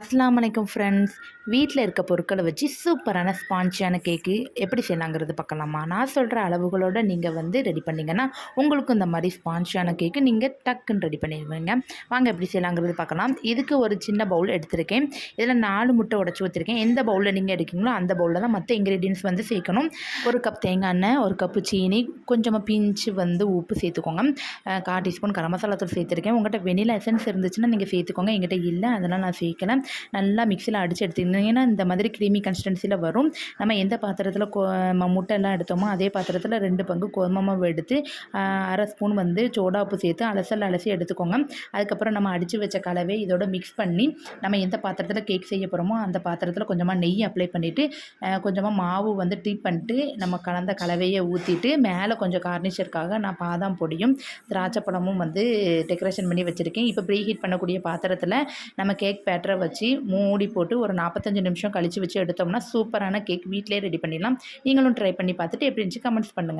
அஸ்ஸலாமு அலைக்கும் ஃப்ரெண்ட்ஸ். வீட்டில் இருக்க பொருட்களை வச்சு சூப்பரான ஸ்பான்ச்சியான கேக்கு எப்படி செய்யலாங்கிறது பார்க்கலாமா? நான் சொல்கிற அளவுகளோடு நீங்கள் ரெடி பண்ணிங்கன்னா உங்களுக்கும் இந்த மாதிரி ஸ்பான்ச்சியான கேக்கு நீங்கள் டக்குன்னு ரெடி பண்ணிடுவீங்க. வாங்க எப்படி செய்யலாங்கிறது பார்க்கலாம். இதுக்கு ஒரு சின்ன பவுல் எடுத்திருக்கேன். இதில் 4 முட்டை உடச்சி ஊற்றிருக்கேன். எந்த பவுலில் நீங்கள் எடுக்கீங்களோ அந்த பவுலில் தான் மற்ற இன்க்ரீடியன்ஸ் சேர்க்கணும். 1 கப் தேங்காய் எண்ணெய், 1 கப்பு சீனி, கொஞ்சமாக பிஞ்சு உப்பு சேர்த்துக்கோங்க. 1/4 டீஸ்பூன் கரம் மசாலா தூள் சேர்த்துருக்கேன். உங்கள்கிட்ட வெனிலா எசன்ஸ் இருந்துச்சுன்னா நீங்கள் சேர்த்துக்கோங்க. என்கிட்ட இல்லை, அதனால் நான் சேர்க்கல. நல்லா மிக்சியில் அடித்து எடுத்துக்கிட்டிங்கன்னா இந்த மாதிரி க்ரீமி கன்சிஸ்டன்சியில் வரும். நம்ம எந்த பாத்திரத்தில் முட்டையெல்லாம் எடுத்தோமோ அதே பாத்திரத்தில் 2 பங்கு கோதுமை மாவு எடுத்து 1/2 ஸ்பூன் சோடா உப்பு சேர்த்து அலசி எடுத்துக்கோங்க. அதுக்கப்புறம் நம்ம அடித்து வச்ச கலவை இதோட மிக்ஸ் பண்ணி நம்ம எந்த பாத்திரத்தில் கேக் செய்ய போகிறோமோ அந்த பாத்திரத்தில் கொஞ்சமாக நெய் அப்ளை பண்ணிவிட்டு கொஞ்சமாக மாவு டீப் பண்ணிட்டு நம்ம கலந்த கலவையை ஊற்றிட்டு மேலே கொஞ்சம் கார்னிஷருக்காக நான் பாதாம் பொடியும் திராட்சை பழமும் டெக்கரேஷன் பண்ணி வச்சுருக்கேன். இப்போ ப்ரீ ஹீட் பண்ணக்கூடிய பாத்திரத்தில் நம்ம கேக் பேட்டரை வச்சு மூடி போட்டு ஒரு 45 நிமிஷம் கழித்து வச்சு எடுத்தோம்னா சூப்பரான கேக் வீட்டிலே ரெடி பண்ணிடலாம். நீங்களும் ட்ரை பண்ணி பார்த்துட்டு எப்படி இருந்துச்சு கமெண்ட்ஸ் பண்ணுங்கள்.